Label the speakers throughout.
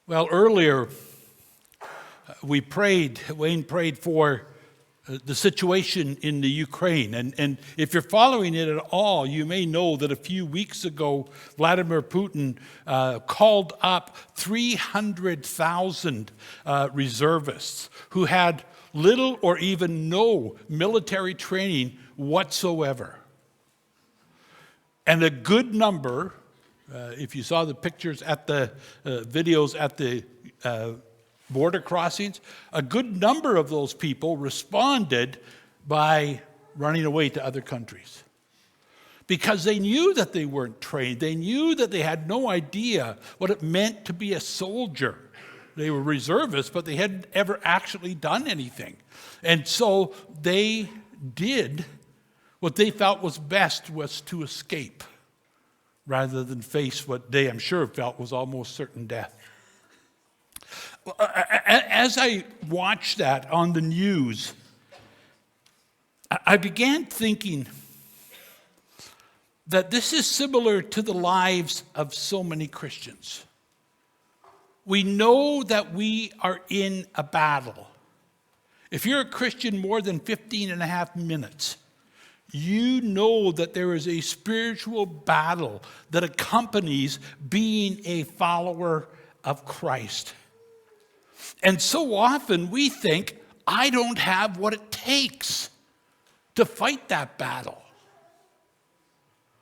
Speaker 1: Well, earlier Wayne prayed for the situation in the Ukraine. And if you're following it at all, you may know that a few weeks ago, Vladimir Putin called up 300,000 reservists who had little or even no military training whatsoever. And a good number, if you saw the pictures at the videos at the border crossings, a good number of those people responded by running away to other countries because they knew that they weren't trained. They knew that they had no idea what it meant to be a soldier. They were reservists, but they hadn't ever actually done anything. And so they did what they felt was best, was to escape rather than face what they, I'm sure, felt was almost certain death. As I watched that on the news, I began thinking that this is similar to the lives of so many Christians. We know that we are in a battle. If you're a Christian more than 15 and a half minutes, you know that there is a spiritual battle that accompanies being a follower of Christ. And so often we think, I don't have what it takes to fight that battle.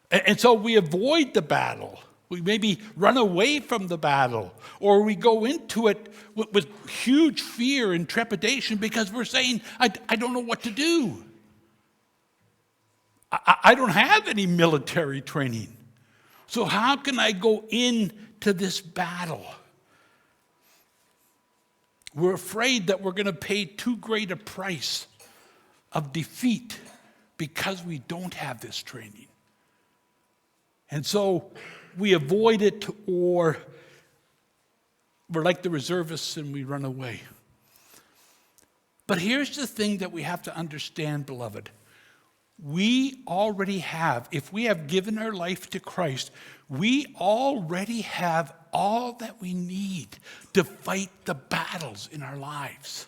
Speaker 1: And so we avoid the battle. We maybe run away from the battle, or we go into it with huge fear and trepidation because we're saying, I don't know what to do. I don't have any military training. So how can I go into this battle? We're afraid that we're going to pay too great a price of defeat because we don't have this training. And so we avoid it, or we're like the reservists and we run away. But here's the thing that we have to understand, beloved. We already have, if we have given our life to Christ, we already have all that we need to fight the battles in our lives.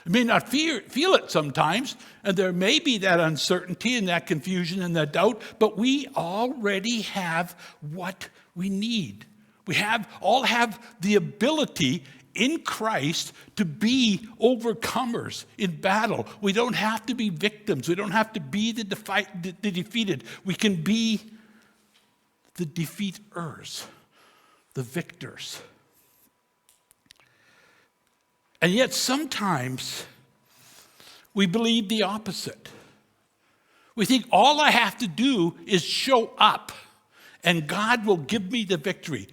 Speaker 1: We may not feel it sometimes, and there may be that uncertainty and that confusion and that doubt, but we already have what we need. We all have the ability in Christ to be overcomers in battle. We don't have to be victims. We don't have to be the defeated. We can be the defeaters, the victors. And yet sometimes we believe the opposite. We think all I have to do is show up and God will give me the victory.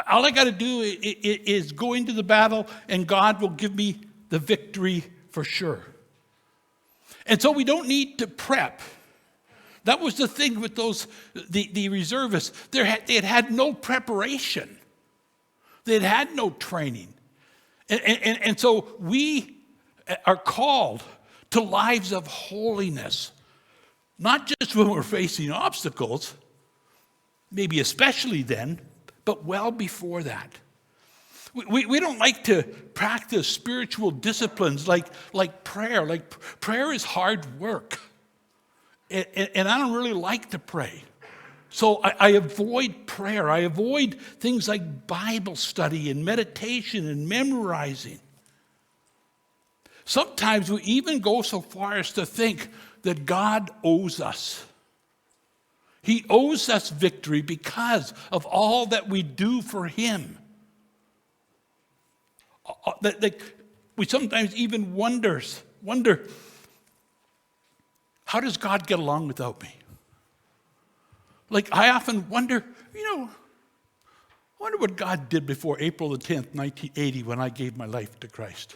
Speaker 1: All I got to do is go into the battle and God will give me the victory for sure. And so we don't need to prep. That was the thing with the reservists. They had had no preparation. They had had no training. And so we are called to lives of holiness, not just when we're facing obstacles, maybe especially then, but well before that. We don't like to practice spiritual disciplines like prayer. Like prayer is hard work. And I don't really like to pray. So I avoid prayer. I avoid things like Bible study and meditation and memorizing. Sometimes we even go so far as to think that God owes us. He owes us victory because of all that we do for Him. We sometimes even wonder, how does God get along without me? Like, I often wonder, I wonder what God did before April the 10th, 1980, when I gave my life to Christ.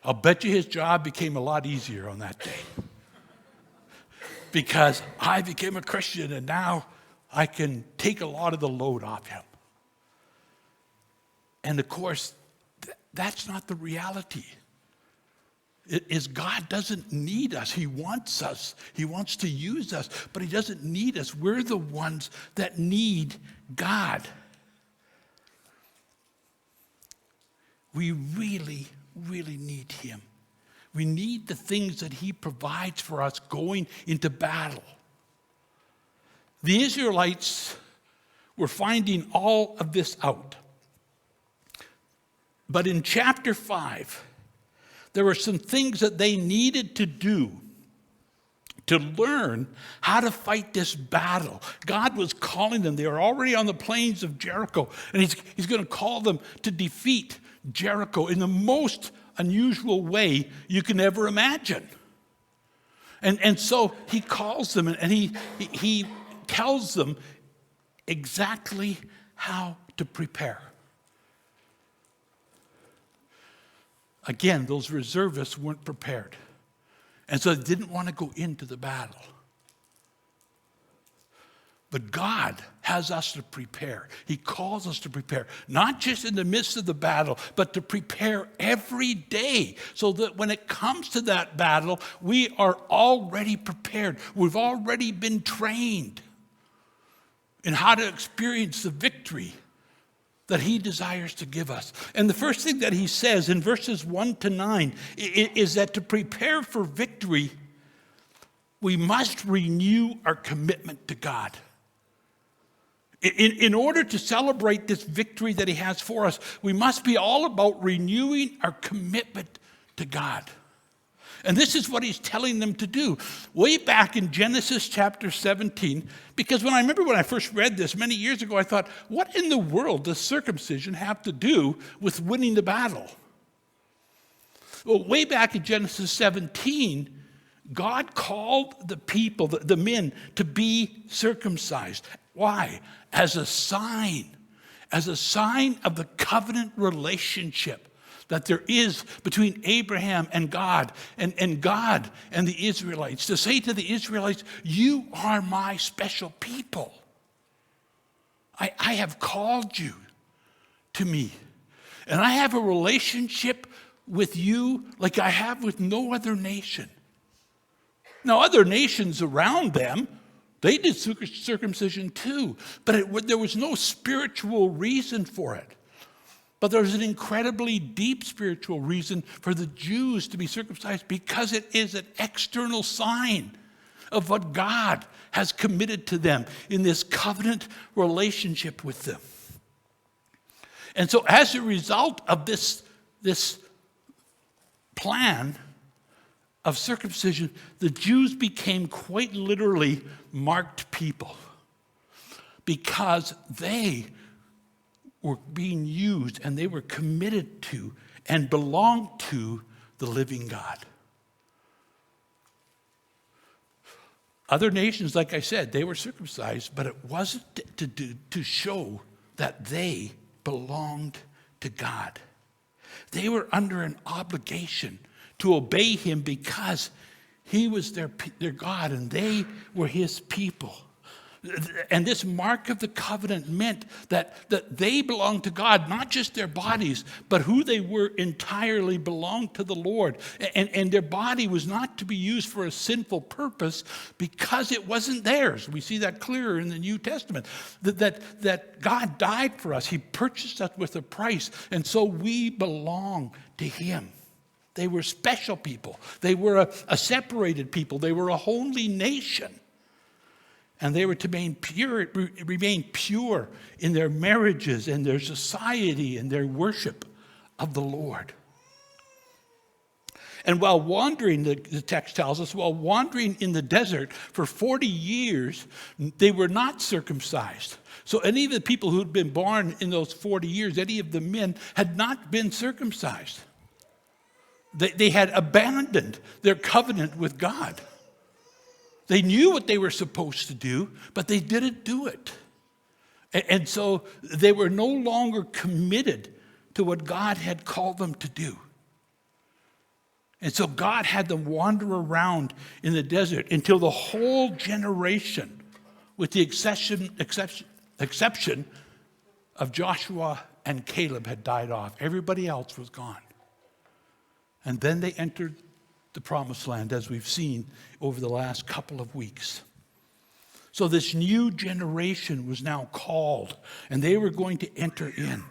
Speaker 1: I'll bet you His job became a lot easier on that day. Because I became a Christian and now I can take a lot of the load off Him. And of course, that's not the reality. It is God doesn't need us. He wants us. He wants to use us, but He doesn't need us. We're the ones that need God. we really, really need him. We need the things that he provides for us going into battle. The Israelites were finding all of this out. But in chapter 5, there were some things that they needed to do to learn how to fight this battle. God was calling them. They were already on the plains of Jericho, and he's going to call them to defeat Jericho in the most unusual way you can ever imagine. And so he calls them, and he tells them exactly how to prepare. Again, those reservists weren't prepared. And so they didn't want to go into the battle. But God has us to prepare. He calls us to prepare, not just in the midst of the battle, but to prepare every day so that when it comes to that battle, we are already prepared. We've already been trained in how to experience the victory that he desires to give us. And the first thing that he says in verses 1 to 9 is that to prepare for victory, we must renew our commitment to God. In order to celebrate this victory that he has for us, we must be all about renewing our commitment to God. And this is what he's telling them to do. Way back in Genesis chapter 17, because when I first read this many years ago, I thought, what in the world does circumcision have to do with winning the battle? Well, way back in Genesis 17, God called the people, the men, to be circumcised. Why? As a sign of the covenant relationship that there is between Abraham and God and God and the Israelites. To say to the Israelites, you are my special people. I have called you to me. And I have a relationship with you like I have with no other nation. Now, other nations around them, they did circumcision too, but there was no spiritual reason for it. But there's an incredibly deep spiritual reason for the Jews to be circumcised, because it is an external sign of what God has committed to them in this covenant relationship with them. And so as a result of this plan of circumcision, the Jews became quite literally marked people, because they were being used and they were committed to and belonged to the living God. Other nations, like I said, they were circumcised, but it wasn't to show that they belonged to God. They were under an obligation to obey him because he was their God and they were his people. And this mark of the covenant meant that they belonged to God, not just their bodies, but who they were entirely belonged to the Lord. And their body was not to be used for a sinful purpose because it wasn't theirs. We see that clearer in the New Testament, that God died for us. He purchased us with a price, and so we belong to him. They were special people. They were a separated people. They were a holy nation. And they were to remain pure in their marriages and their society and their worship of the Lord. And while wandering, the text tells us, while wandering in the desert for 40 years, they were not circumcised. So any of the people who had been born in those 40 years, any of the men, had not been circumcised. They had abandoned their covenant with God. They knew what they were supposed to do, but they didn't do it. And so they were no longer committed to what God had called them to do. And so God had them wander around in the desert until the whole generation, with the exception of Joshua and Caleb, had died off. Everybody else was gone. And then they entered the promised land, as we've seen over the last couple of weeks. So this new generation was now called, and they were going to enter in.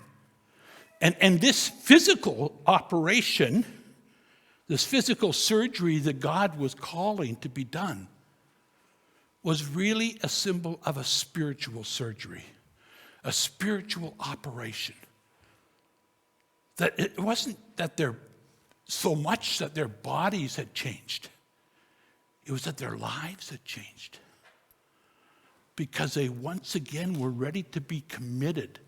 Speaker 1: And this physical operation, this physical surgery that God was calling to be done, was really a symbol of a spiritual surgery, a spiritual operation. That it wasn't that they're so much that their bodies had changed. It was that their lives had changed. Because they once again were ready to be committed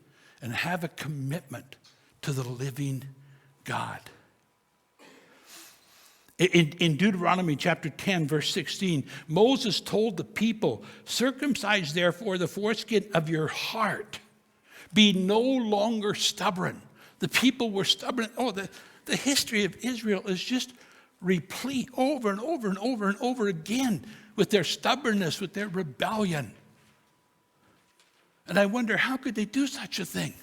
Speaker 1: and have a commitment to the living God. In Deuteronomy chapter 10, verse 16, Moses told the people, "Circumcise therefore the foreskin of your heart. Be no longer stubborn." The people were stubborn. Oh, the history of Israel is just replete over and over and over and over again with their stubbornness, with their rebellion. And I wonder, how could they do such a thing?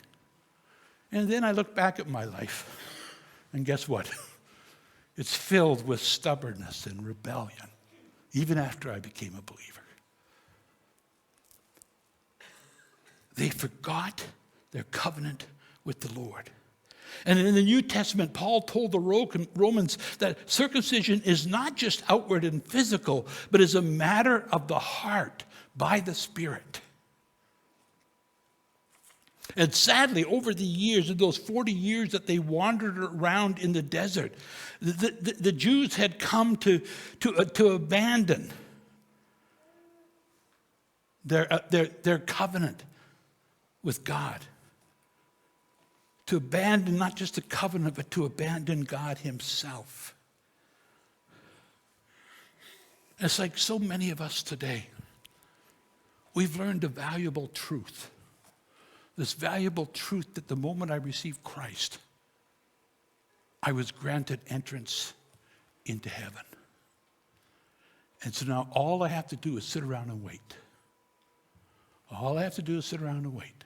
Speaker 1: And then I look back at my life, and guess what? It's filled with stubbornness and rebellion, even after I became a believer. They forgot their covenant with the Lord. And in the New Testament, Paul told the Romans that circumcision is not just outward and physical, but is a matter of the heart by the Spirit. And sadly, over the years, in those 40 years that they wandered around in the desert, the Jews had come to abandon their covenant with God. To abandon not just the covenant, but to abandon God himself. It's like so many of us today. We've learned a valuable truth. This valuable truth that the moment I received Christ, I was granted entrance into heaven. And so now all I have to do is sit around and wait. All I have to do is sit around and wait.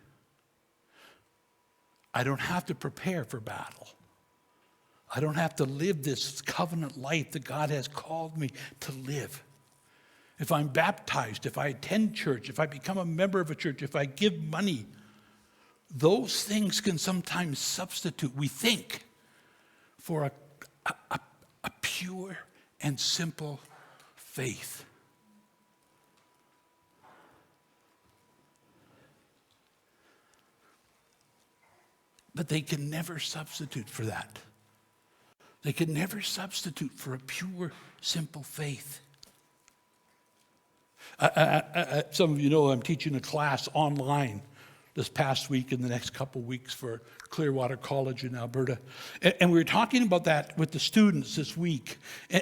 Speaker 1: I don't have to prepare for battle. I don't have to live this covenant life that God has called me to live. If I'm baptized, if I attend church, if I become a member of a church, if I give money, those things can sometimes substitute, we think, for a pure and simple faith. But they can never substitute for that. They can never substitute for a pure, simple faith. Some of you know I'm teaching a class online this past week and the next couple weeks for Clearwater College in Alberta. And we were talking about that with the students this week.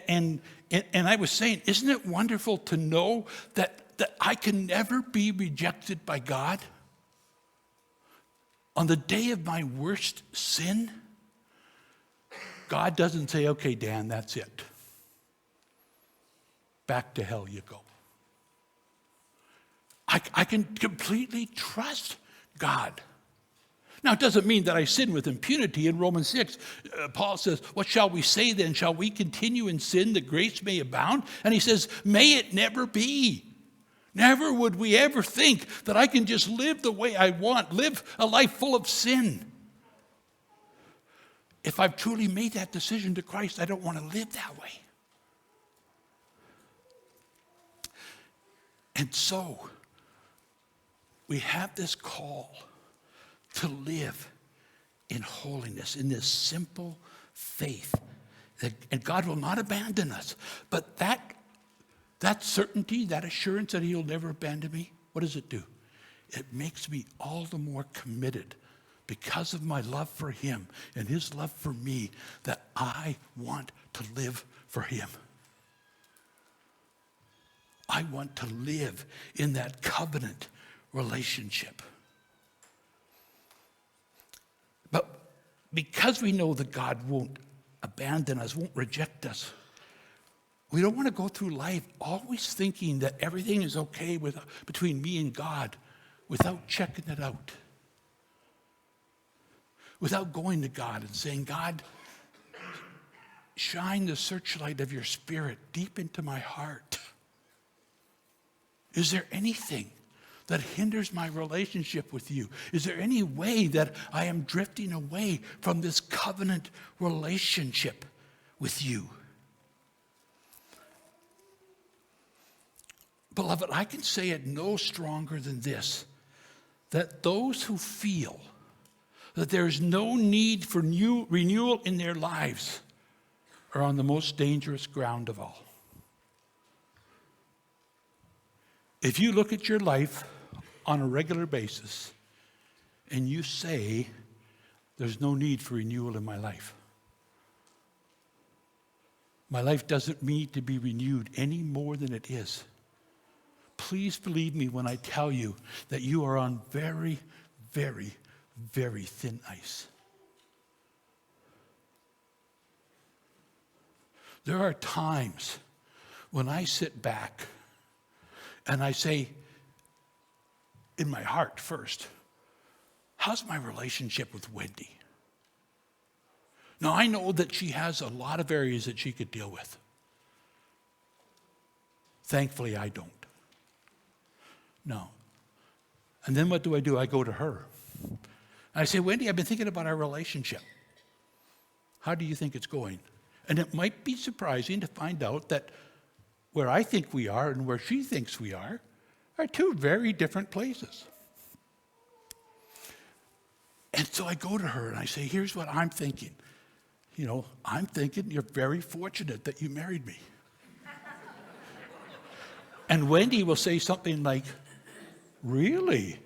Speaker 1: And I was saying, isn't it wonderful to know that I can never be rejected by God? On the day of my worst sin, God doesn't say, "Okay, Dan, that's it. Back to hell you go." I can completely trust God. Now, it doesn't mean that I sin with impunity. In Romans 6, Paul says, "What shall we say then? Shall we continue in sin that grace may abound?" And he says, "May it never be." Never would we ever think that I can just live the way I want, live a life full of sin. If I've truly made that decision to Christ, I don't want to live that way. And so, we have this call to live in holiness, in this simple faith. And God will not abandon us. But that certainty, that assurance that he'll never abandon me, what does it do? It makes me all the more committed because of my love for him and his love for me that I want to live for him. I want to live in that covenant relationship. But because we know that God won't abandon us, won't reject us, we don't want to go through life always thinking that everything is okay between me and God without checking it out. Without going to God and saying, "God, shine the searchlight of your Spirit deep into my heart. Is there anything that hinders my relationship with you? Is there any way that I am drifting away from this covenant relationship with you? Beloved, I can say it no stronger than this, that those who feel that there is no need for renewal in their lives are on the most dangerous ground of all. If you look at your life on a regular basis and you say, there's no need for renewal in my life doesn't need to be renewed any more than it is. Please believe me when I tell you that you are on very, very, very thin ice. There are times when I sit back and I say, in my heart first, how's my relationship with Wendy? Now, I know that she has a lot of areas that she could deal with. Thankfully, I don't. No. And then what do? I go to her. I say, Wendy, I've been thinking about our relationship. How do you think it's going? And it might be surprising to find out that where I think we are and where she thinks we are two very different places. And so I go to her and I say, here's what I'm thinking. I'm thinking you're very fortunate that you married me. And Wendy will say something like, really?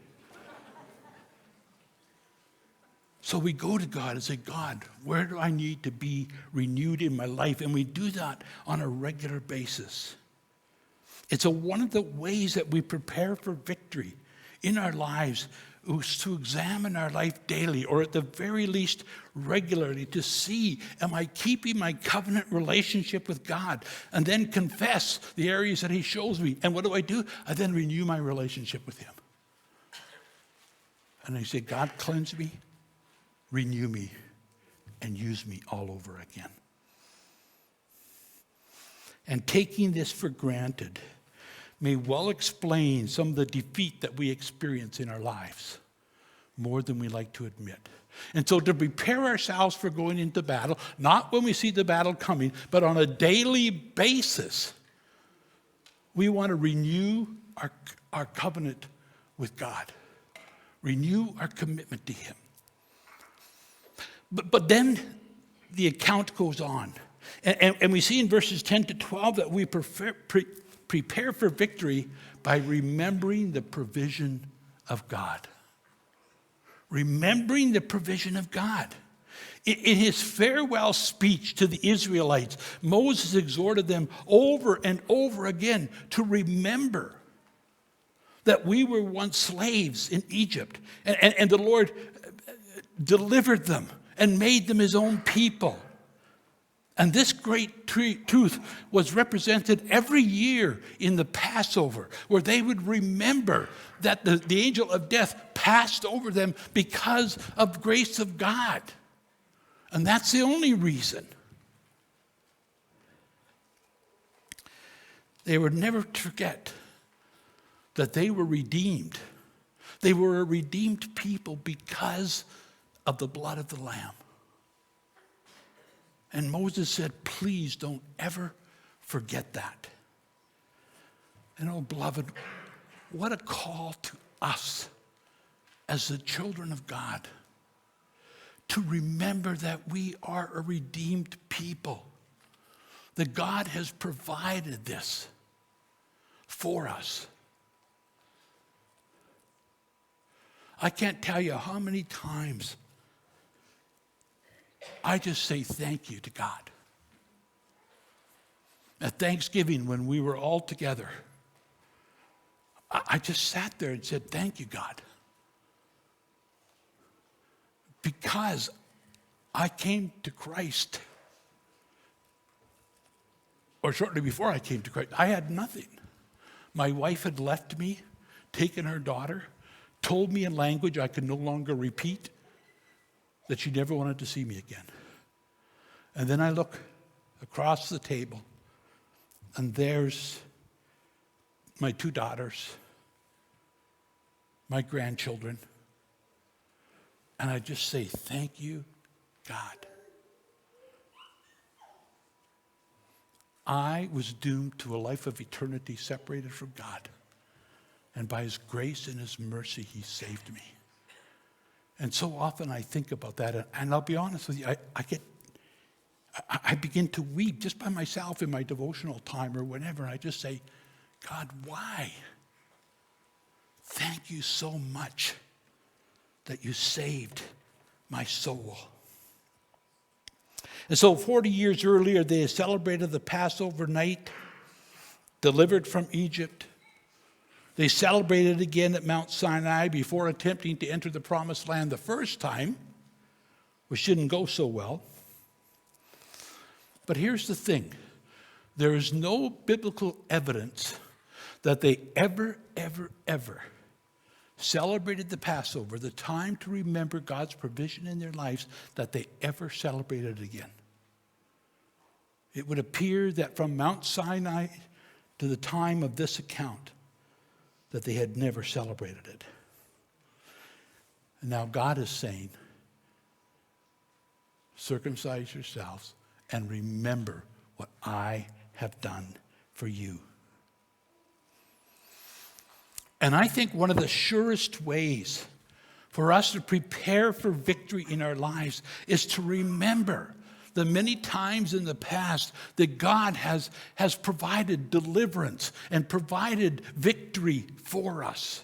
Speaker 1: So we go to God and say, God, where do I need to be renewed in my life? And we do that on a regular basis. It's one of the ways that we prepare for victory in our lives is to examine our life daily, or at the very least regularly, to see, am I keeping my covenant relationship with God? And then confess the areas that he shows me. And what do? I then renew my relationship with him. And I say, God, cleanse me, renew me, and use me all over again. And taking this for granted may well explain some of the defeat that we experience in our lives, more than we like to admit. And so to prepare ourselves for going into battle, not when we see the battle coming, but on a daily basis, we want to renew our covenant with God, renew our commitment to him. But then the account goes on. And we see in verses 10 to 12 that we prepare for victory by remembering the provision of God. Remembering the provision of God. In his farewell speech to the Israelites, Moses exhorted them over and over again to remember that we were once slaves in Egypt, and the Lord delivered them and made them his own people. And this great truth was represented every year in the Passover, where they would remember that the angel of death passed over them because of the grace of God. And that's the only reason. They would never forget that they were redeemed. They were a redeemed people because of the blood of the Lamb. And Moses said, please don't ever forget that. And oh, beloved, what a call to us as the children of God to remember that we are a redeemed people, that God has provided this for us. I can't tell you how many times I just say thank you to God. At Thanksgiving, when we were all together, I just sat there and said, thank you, God. Because I came to Christ, or shortly before I came to Christ, I had nothing. My wife had left me, taken her daughter, told me in language I could no longer repeat, that she never wanted to see me again. And then I look across the table, and there's my two daughters my grandchildren. And I just say, thank you, God. I was doomed to a life of eternity separated from God. And by his grace and his mercy, he saved me. And so often I think about that, and I'll be honest with you, I begin to weep just by myself in my devotional time or whenever. I just say, God, why? Thank you so much that you saved my soul. And so 40 years earlier, they celebrated the Passover night, delivered from Egypt. They celebrated again at Mount Sinai before attempting to enter the Promised Land the first time, which didn't go so well. But here's the thing. There is no biblical evidence that they ever celebrated the Passover, the time to remember God's provision in their lives, that they ever celebrated it again. It would appear that from Mount Sinai to the time of this account, that they had never celebrated it. And now God is saying, circumcise yourselves and remember what I have done for you. And I think one of the surest ways for us to prepare for victory in our lives is to remember the many times in the past that God has provided deliverance and provided victory for us.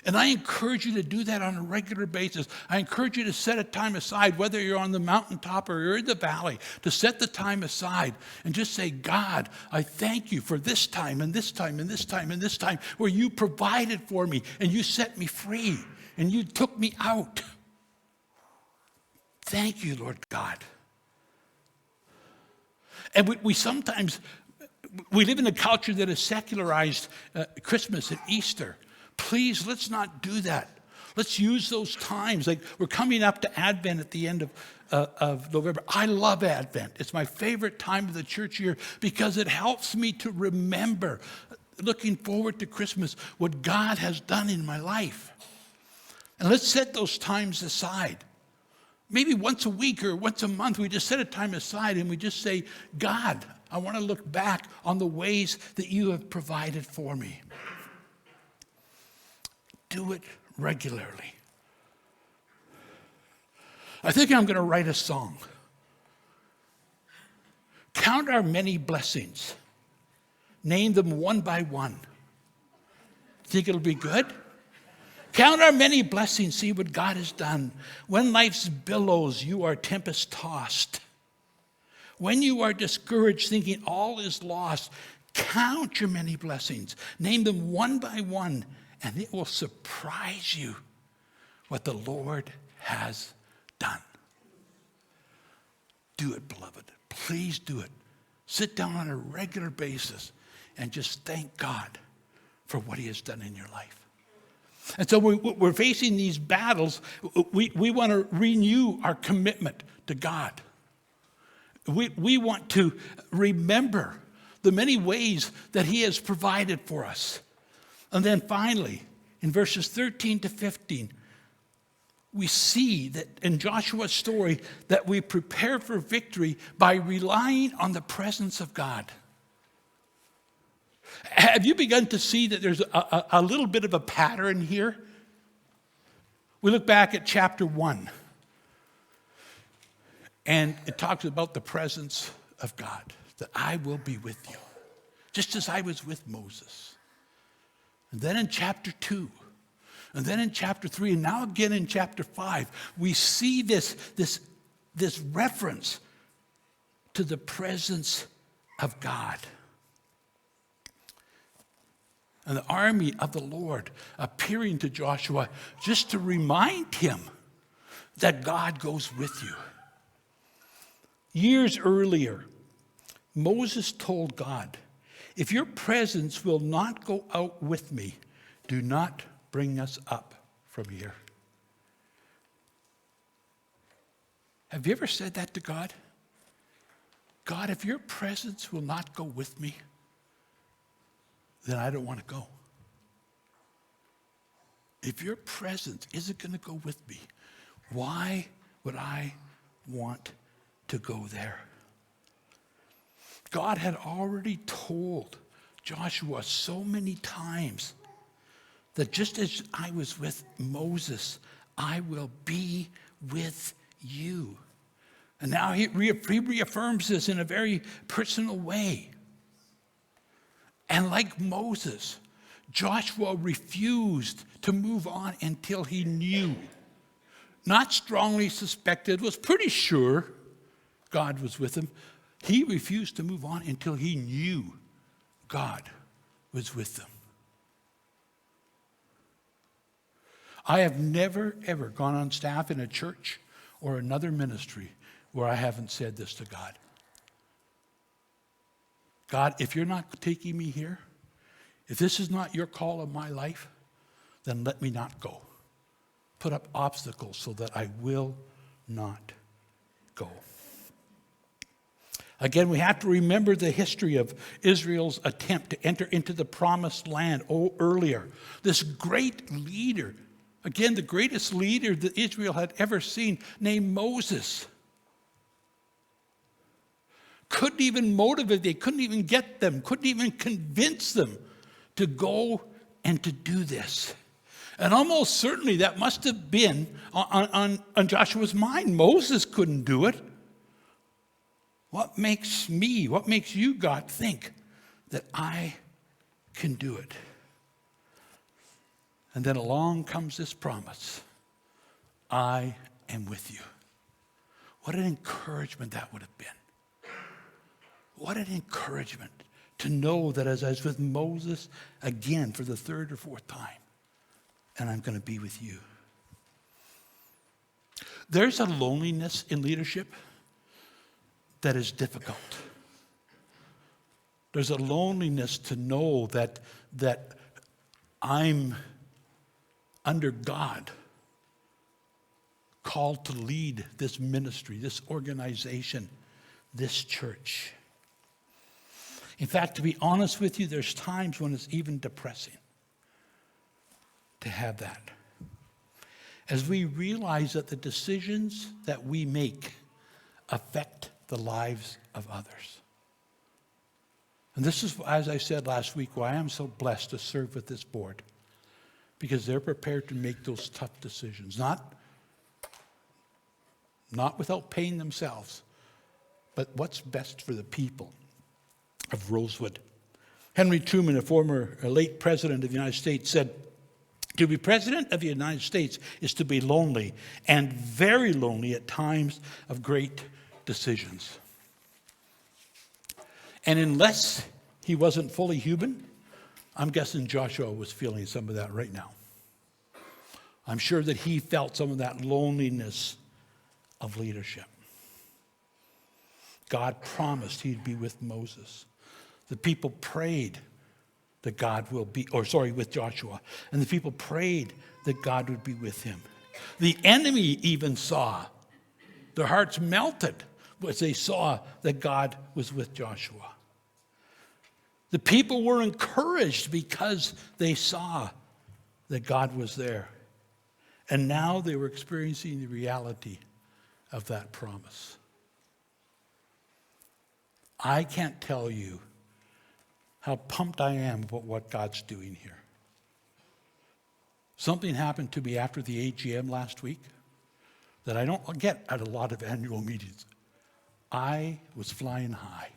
Speaker 1: And I encourage you to do that on a regular basis. I encourage you to set a time aside, whether you're on the mountaintop or you're in the valley, to set the time aside and just say, God, I thank you for this time and this time and this time and this time where you provided for me and you set me free and you took me out. Thank you, Lord God. And we sometimes live in a culture that has secularized Christmas and Easter. Please, let's not do that. Let's use those times. Like we're coming up to Advent at the end of November. I love Advent. It's my favorite time of the church year because it helps me to remember, looking forward to Christmas, what God has done in my life. And let's set those times aside. Maybe once a week or once a month, we just set a time aside and we just say, God, I want to look back on the ways that you have provided for me. Do it regularly. I think I'm going to write a song. Count our many blessings. Name them one by one. Think it'll be good? Count our many blessings, see what God has done. When life's billows, you are tempest tossed. When you are discouraged, thinking all is lost, count your many blessings. Name them one by one, and it will surprise you what the Lord has done. Do it, beloved. Please do it. Sit down on a regular basis and just thank God for what he has done in your life. And so we're facing these battles. We want to renew our commitment to God. We want to remember the many ways that he has provided for us. And then finally, in verses 13 to 15, we see that in Joshua's story that we prepare for victory by relying on the presence of God. Have you begun to see that there's a little bit of a pattern here? We look back at chapter 1, and it talks about the presence of God, that I will be with you, just as I was with Moses. And then in chapter 2, and then in chapter 3, and now again in chapter 5, we see this reference to the presence of God. And the army of the Lord appearing to Joshua just to remind him that God goes with you. Years earlier, Moses told God, if your presence will not go out with me, do not bring us up from here. Have you ever said that to God? God, if your presence will not go with me, then I don't want to go. if your presence isn't going to go with me, why would I want to go there? God had already told Joshua so many times that just as I was with Moses, I will be with you. And now he reaffirms this in a very personal way. And like Moses, Joshua refused to move on until he knew, not strongly suspected, was pretty sure God was with him. He refused to move on until he knew God was with them. I have never, ever gone on staff in a church or another ministry where I haven't said this to God. God, if you're not taking me here, if this is not your call of my life, then let me not go. Put up obstacles so that I will not go. Again, we have to remember the history of Israel's attempt to enter into the promised land earlier. This great leader, again, the greatest leader that Israel had ever seen, named Moses, couldn't even motivate, they couldn't even get them, couldn't even convince them to go and to do this. And almost certainly that must have been on Joshua's mind. Moses couldn't do it. What makes you, God, think that I can do it? And then along comes this promise. I am with you. What an encouragement that would have been. What an encouragement to know that as I was with Moses again for the third or fourth time, and I'm going to be with you. There's a loneliness in leadership that is difficult. There's a loneliness to know that I'm under God, called to lead this ministry, this organization, this church. In fact, to be honest with you, there's times when it's even depressing to have that. As we realize that the decisions that we make affect the lives of others. And this is, as I said last week, why I'm so blessed to serve with this board. Because they're prepared to make those tough decisions. Not without paying themselves, but what's best for the people of Rosewood. Henry Truman, a late president of the United States, said, to be president of the United States is to be lonely, and very lonely at times of great decisions. And unless he wasn't fully human, I'm guessing Joshua was feeling some of that right now. I'm sure that he felt some of that loneliness of leadership. God promised he'd be with Moses. The people prayed that God will be, with Joshua. And the people prayed that God would be with him. The enemy even saw. Their hearts melted as they saw that God was with Joshua. The people were encouraged because they saw that God was there. And now they were experiencing the reality of that promise. I can't tell you how pumped I am about what God's doing here. Something happened to me after the AGM last week that I don't get at a lot of annual meetings. I was flying high.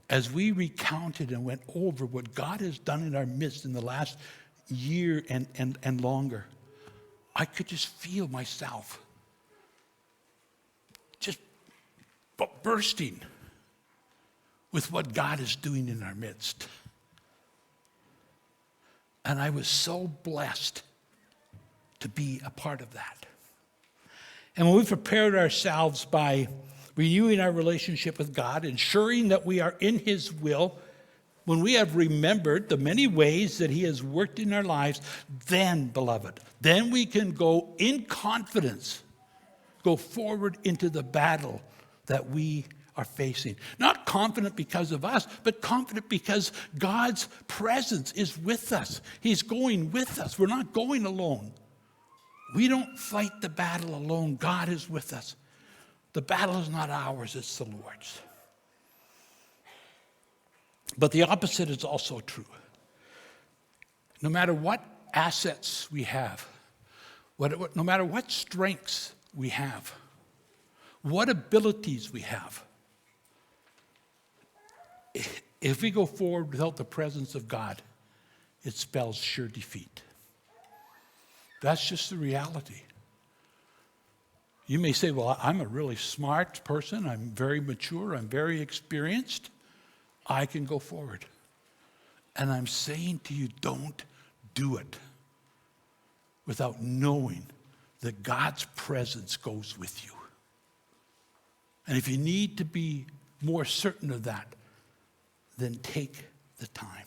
Speaker 1: As we recounted and went over what God has done in our midst in the last year and longer, I could just feel myself just bursting with what God is doing in our midst. And I was so blessed to be a part of that. And when we prepared ourselves by renewing our relationship with God, ensuring that we are in His will, when we have remembered the many ways that He has worked in our lives, then, beloved, then we can go in confidence, go forward into the battle that we are facing. Not confident because of us, but confident because God's presence is with us. He's going with us. We're not going alone. We don't fight the battle alone. God is with us. The battle is not ours, it's the Lord's. But the opposite is also true. No matter what assets we have, no matter what strengths we have, what abilities we have, if we go forward without the presence of God, it spells sure defeat. That's just the reality. You may say, well, I'm a really smart person. I'm very mature. I'm very experienced. I can go forward. And I'm saying to you, don't do it without knowing that God's presence goes with you. And if you need to be more certain of that, then take the time.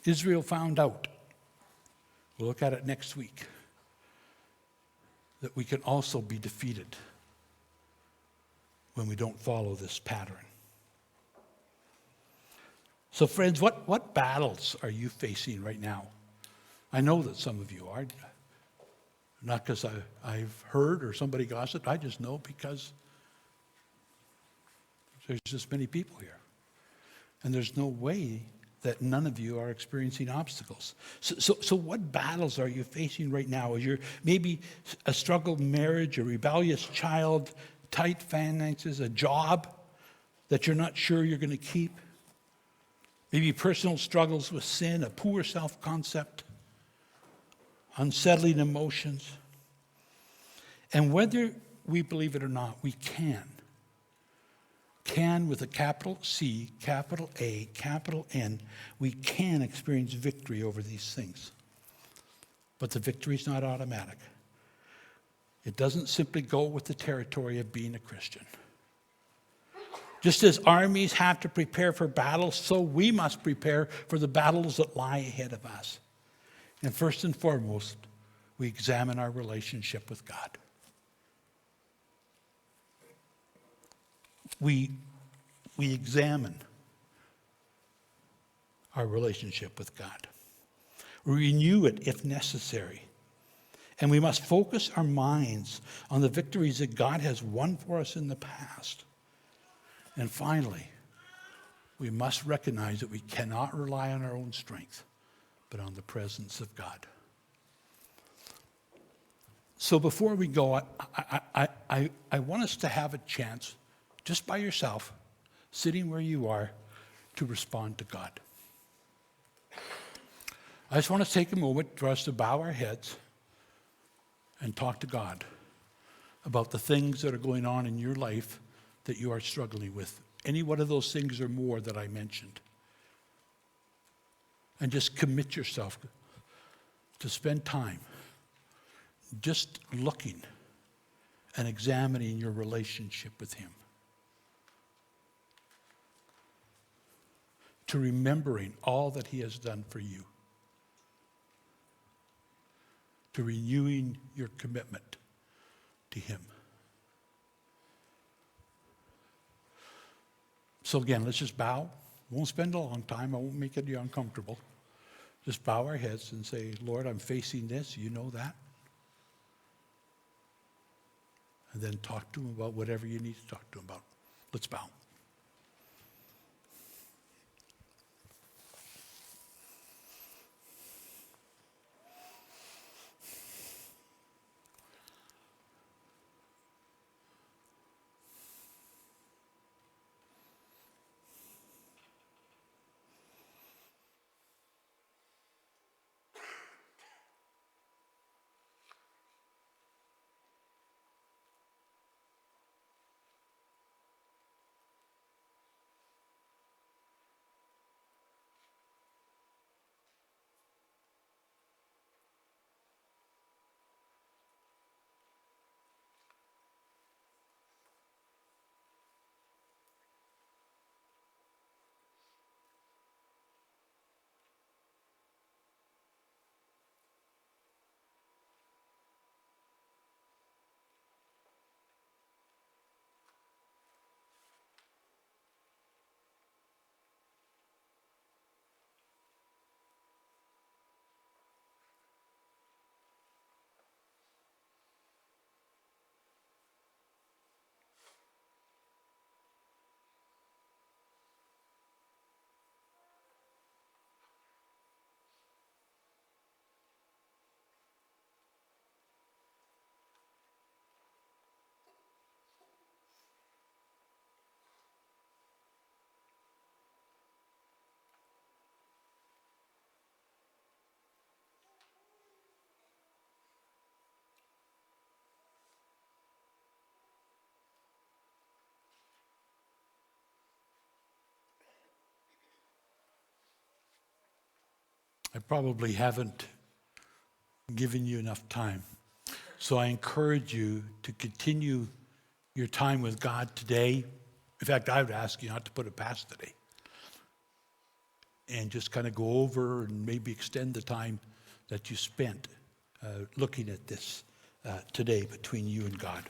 Speaker 1: Israel found out, we'll look at it next week, that we can also be defeated when we don't follow this pattern. So friends, what battles are you facing right now? I know that some of you are. Not because I've heard or somebody gossiped. I just know because there's just many people here. And there's no way that none of you are experiencing obstacles. So what battles are you facing right now? Is your maybe a struggled marriage, a rebellious child, tight finances, a job that you're not sure you're going to keep? Maybe personal struggles with sin, a poor self-concept, unsettling emotions. And whether we believe it or not, we can with a capital C, capital A, capital N, we can experience victory over these things. But the victory is not automatic. It doesn't simply go with the territory of being a Christian. Just as armies have to prepare for battles, so we must prepare for the battles that lie ahead of us. And first and foremost, we examine our relationship with God. We examine our relationship with God. We renew it if necessary. And we must focus our minds on the victories that God has won for us in the past. And finally, we must recognize that we cannot rely on our own strength, but on the presence of God. So before we go, I want us to have a chance, just by yourself, sitting where you are, to respond to God. I just want to take a moment for us to bow our heads and talk to God about the things that are going on in your life that you are struggling with. Any one of those things or more that I mentioned. And just commit yourself to spend time just looking and examining your relationship with Him. To remembering all that He has done for you. To renewing your commitment to Him. So again, let's just bow. Won't spend a long time. I won't make you uncomfortable. Just bow our heads and say, Lord, I'm facing this. You know that. And then talk to Him about whatever you need to talk to Him about. Let's bow. I probably haven't given you enough time. So I encourage you to continue your time with God today. In fact, I would ask you not to put it past today. And just kind of go over and maybe extend the time that you spent looking at this today between you and God.